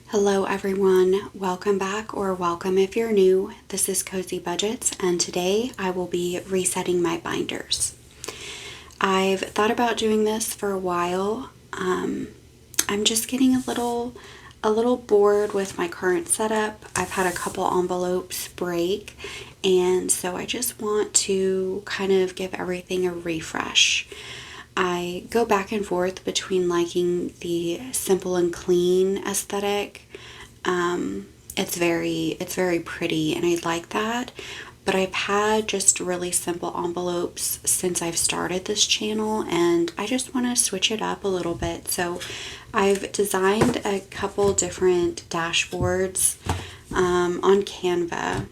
Hello everyone, welcome back or welcome if you're new. This is Cozy Budgets and today I will be resetting my binders. I've thought about doing this for a while. I'm just getting a little bored with my current setup. I've had a couple envelopes break and so I just want to kind of give everything a refresh. I go back and forth between liking the simple and clean aesthetic. It's very pretty and I like that. But I've had just really simple envelopes since I've started this channel and I just want to switch it up a little bit. So I've designed a couple different dashboards on Canva.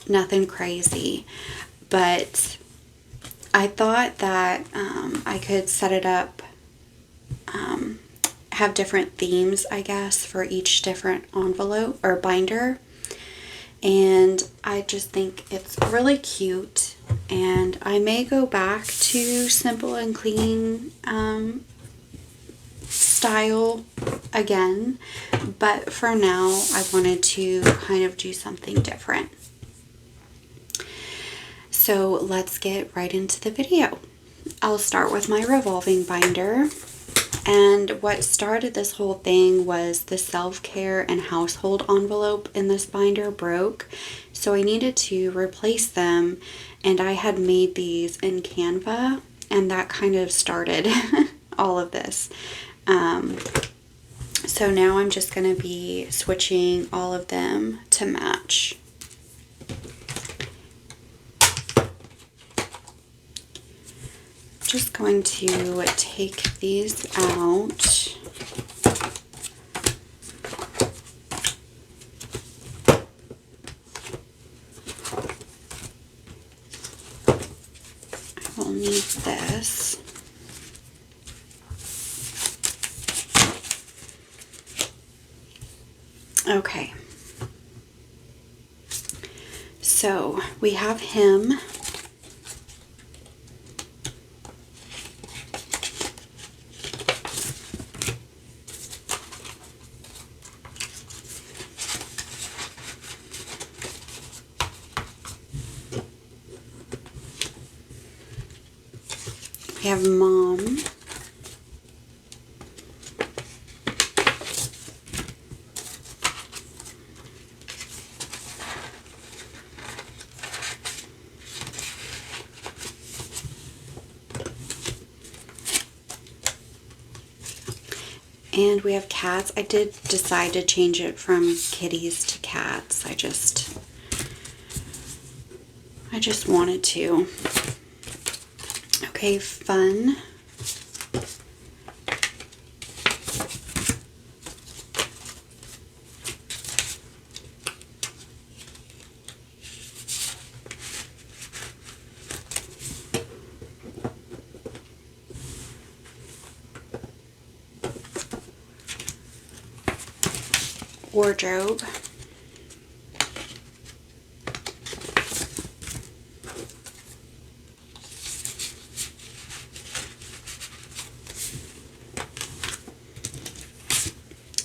Nothing crazy, but I thought that I could set it up, have different themes, I guess, for each different envelope or binder. And I just think it's really cute. And I may go back to simple and clean style again. But for now, I wanted to kind of do something different. So let's get right into the video. I'll start with my revolving binder. And what started this whole thing was the self-care and household envelope in this binder broke. So I needed to replace them. And I had made these in Canva. And that kind of started all of this. So now I'm just going to be switching all of them to match. Just going to take these out. I will need this. Okay. So we have him. We have Mom. And we have cats. I did decide to change it from kitties to cats. I just wanted to. Okay, Fun. Wardrobe.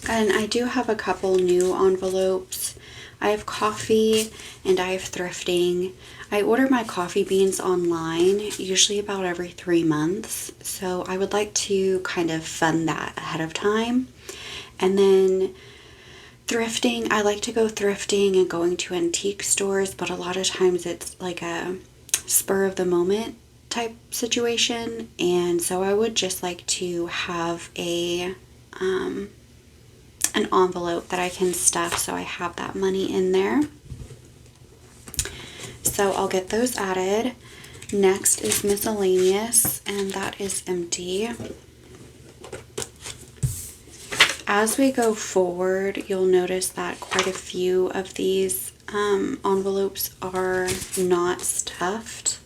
And I do have a couple new envelopes. I have coffee and I have thrifting. I order my coffee beans online, usually about every 3 months. So I would like to kind of fund that ahead of time. And then thrifting, I like to go thrifting and going to antique stores, but a lot of times it's like a spur of the moment type situation. And so I would just like to have an envelope that I can stuff so I have that money in there. So I'll get those added. Next is miscellaneous, and that is empty. As we go forward, you'll notice that quite a few of these envelopes are not stuffed.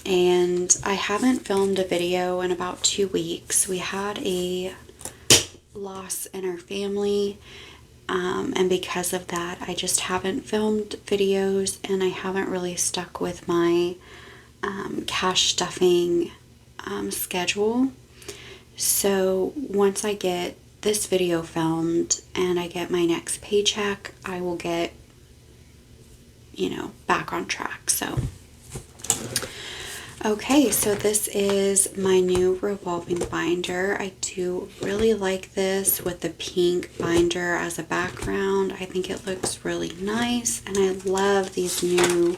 And I haven't filmed a video in about 2 weeks. We had a loss in our family, and because of that I just haven't filmed videos and I haven't really stuck with my cash stuffing schedule. So once I get this video filmed and I get my next paycheck, I will get, you know, back on track. So, okay, so this is my new revolving binder. I do really like this with the pink binder as a background. I think it looks really nice, and I love these new,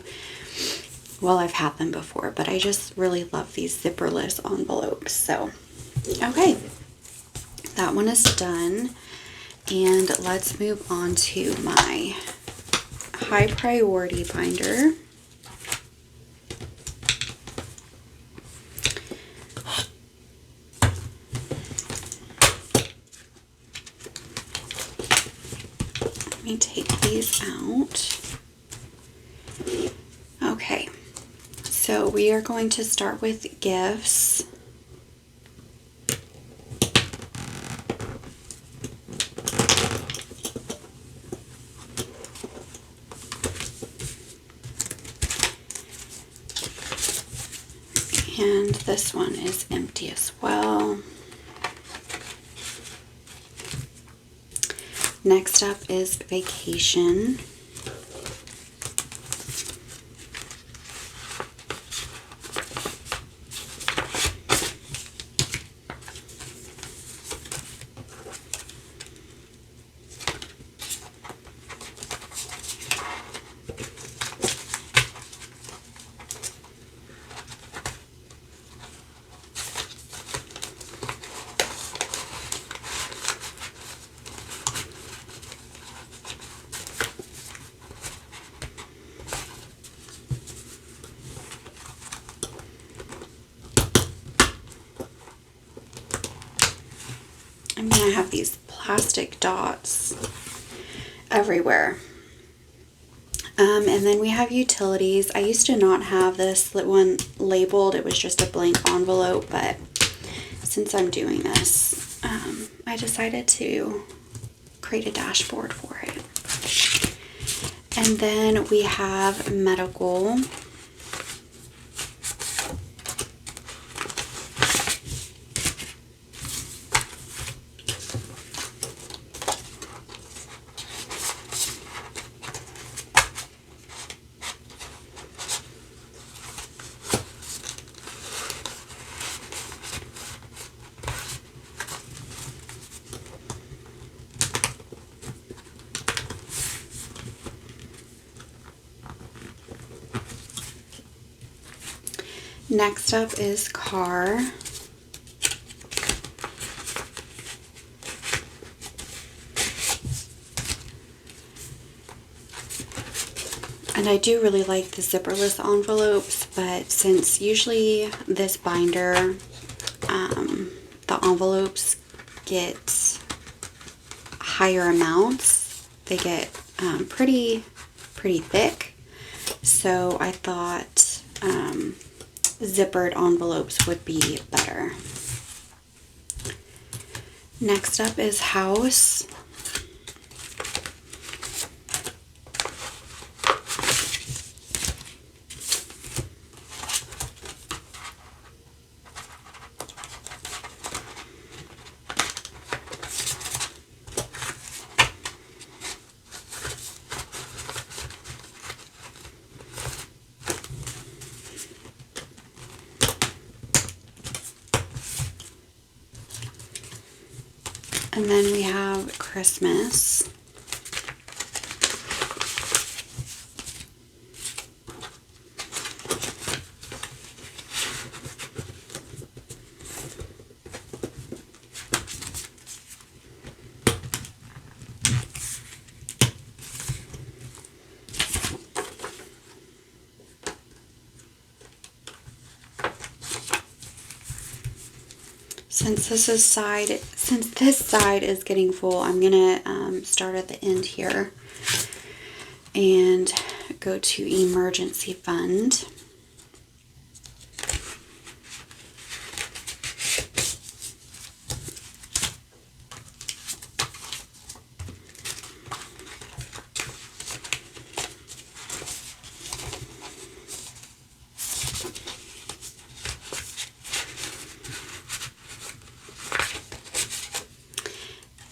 well, I've had them before, but I just really love these zipperless envelopes. So, okay, that one is done, and let's move on to my high priority binder. Let me take these out. Okay, so we are going to start with gifts. And this one is empty as well. Next up is vacation. I'm gonna have these plastic dots everywhere. And then we have utilities. I used to not have this one labeled. It was just a blank envelope, but since I'm doing this, I decided to create a dashboard for it. And then we have medical. Next up is car. And I do really like the zipperless envelopes, but since usually this binder, the envelopes get higher amounts, they get pretty thick. So I thought zippered envelopes would be better. Next up is house. And then we have Christmas. Since this side is getting full, I'm gonna start at the end here and go to emergency fund.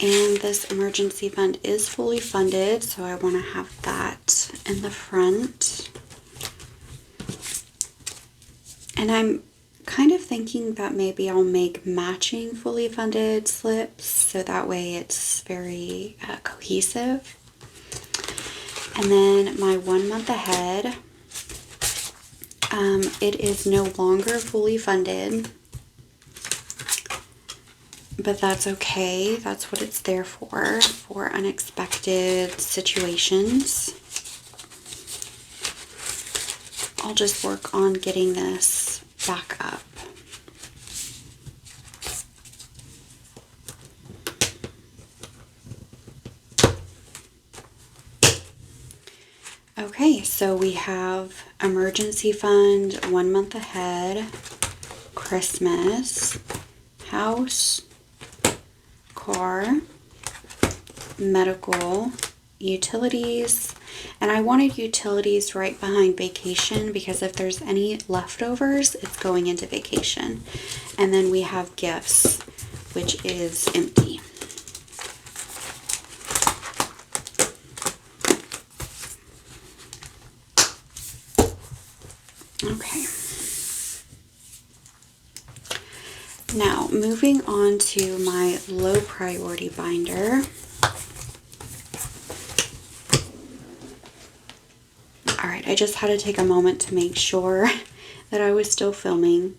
And this emergency fund is fully funded, so I want to have that in the front. And I'm kind of thinking that maybe I'll make matching fully funded slips so that way it's very cohesive. And then my 1 month ahead, it is no longer fully funded, but that's okay. That's what it's there for unexpected situations. I'll just work on getting this back up. Okay, so we have emergency fund, 1 month ahead, Christmas, house, car, medical, utilities, and I wanted utilities right behind vacation because if there's any leftovers, it's going into vacation. And then we have gifts, which is empty. Okay. Now, moving on to my low priority binder. All right, I just had to take a moment to make sure that I was still filming.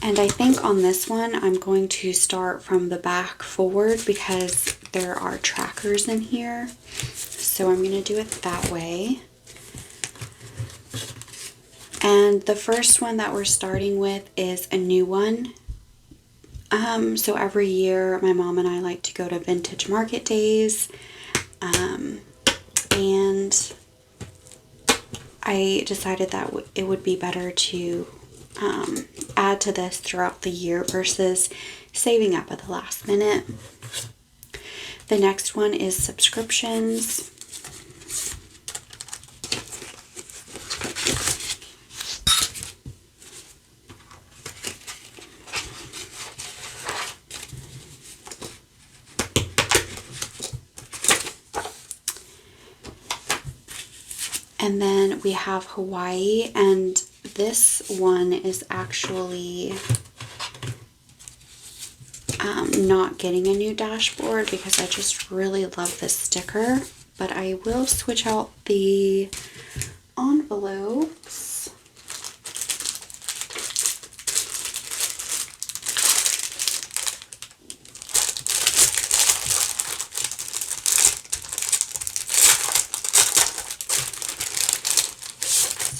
And I think on this one, I'm going to start from the back forward because there are trackers in here. So I'm going to do it that way. And the first one that we're starting with is a new one. So every year my mom and I like to go to vintage market days. And I decided that it would be better to add to this throughout the year versus saving up at the last minute. The next one is subscriptions. And then we have Hawaii, and this one is actually not getting a new dashboard because I just really love this sticker, but I will switch out the envelopes.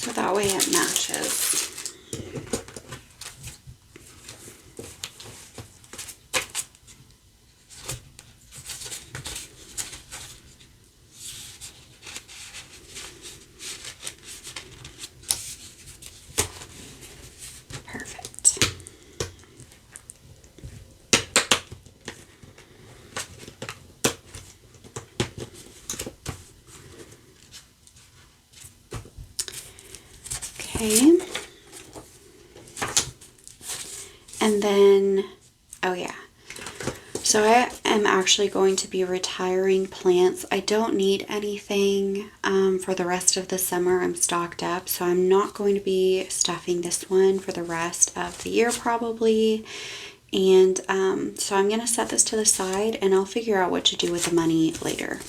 So that way it matches. Perfect. Okay. And then, oh yeah. So I am actually going to be retiring plants. I don't need anything for the rest of the summer. I'm stocked up, so I'm not going to be stuffing this one for the rest of the year probably. And so I'm going to set this to the side and I'll figure out what to do with the money later.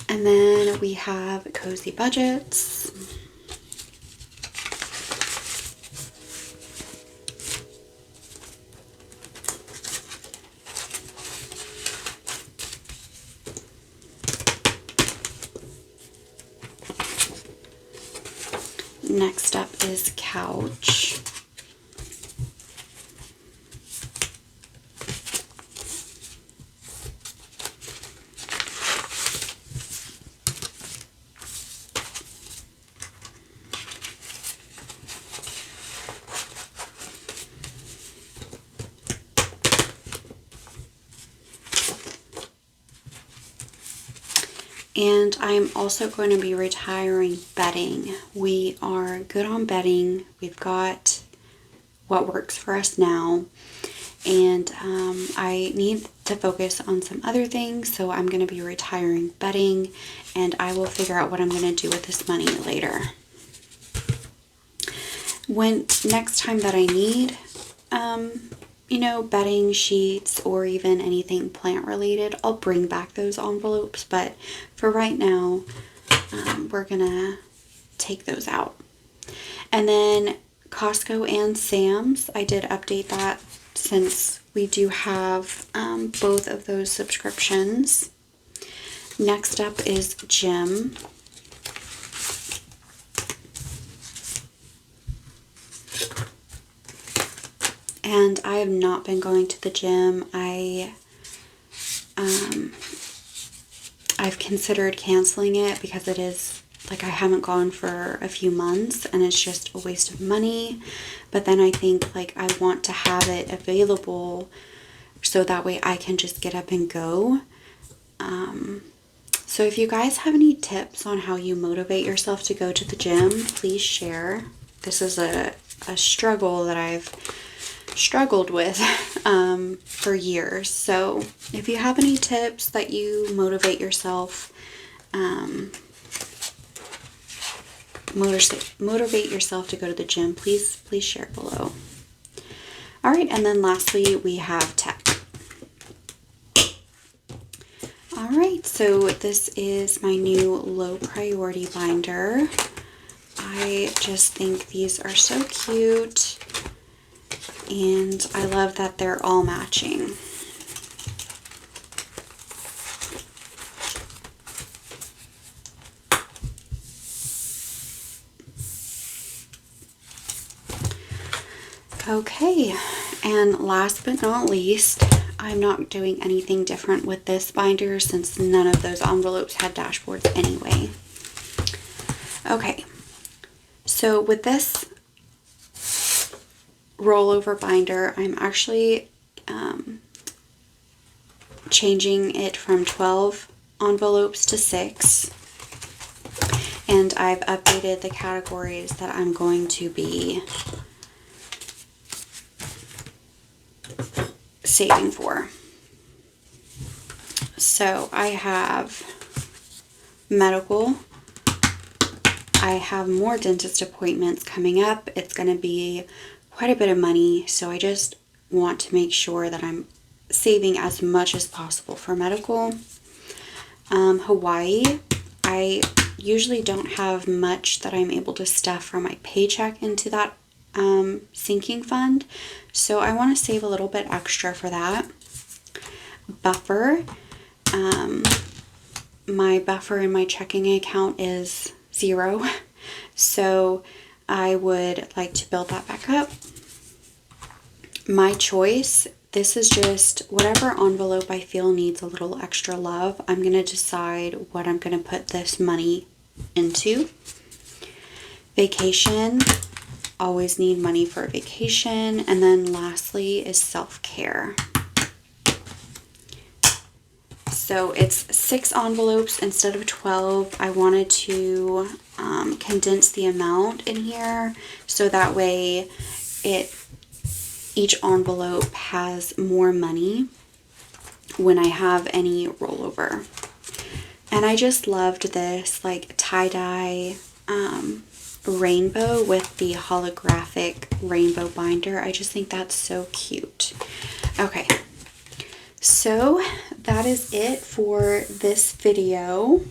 And then we have Cozy Budgets. Next up is Couch. And I'm also going to be retiring bedding. We are good on bedding. We've got what works for us now. And I need to focus on some other things, so I'm going to be retiring bedding, and I will figure out what I'm going to do with this money later. When next time that I need, bedding, sheets, or even anything plant related, I'll bring back those envelopes, but for right now, we're going to take those out. And then Costco and Sam's, I did update that since we do have both of those subscriptions. Next up is gym. And I have not been going to the gym. I've considered canceling it because it is like I haven't gone for a few months and it's just a waste of money. But then I think like I want to have it available so that way I can just get up and go. So if you guys have any tips on how you motivate yourself to go to the gym, please share. This is a struggle that I've struggled with for years. So if you have any tips that you motivate yourself, motivate yourself to go to the gym, please share below. All right, and then lastly we have tech. All right, so this is my new low priority binder. I just think these are so cute, and I love that they're all matching. Okay, and last but not least, I'm not doing anything different with this binder since none of those envelopes had dashboards anyway. Okay, so with this rollover binder, I'm actually changing it from 12 envelopes to 6, and I've updated the categories that I'm going to be saving for. So I have medical. I have more dentist appointments coming up. It's going to be quite a bit of money, so I just want to make sure that I'm saving as much as possible for medical. Hawaii, I usually don't have much that I'm able to stuff from my paycheck into that sinking fund, so I want to save a little bit extra for that. Buffer, my buffer in my checking account is 0, so I would like to build that back up. My choice, this is just whatever envelope I feel needs a little extra love. I'm going to decide what I'm going to put this money into. Vacation, always need money for a vacation. And then lastly is self-care. So it's 6 envelopes instead of 12. I wanted to condense the amount in here so that way each envelope has more money when I have any rollover. And I just loved this like tie-dye rainbow with the holographic rainbow binder. I just think that's so cute. Okay, so that is it for this video.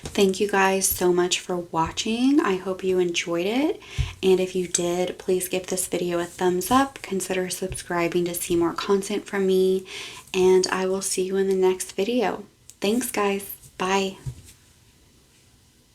Thank you guys so much for watching. I hope you enjoyed it. And if you did, please give this video a thumbs up. Consider subscribing to see more content from me. And I will see you in the next video. Thanks, guys. Bye.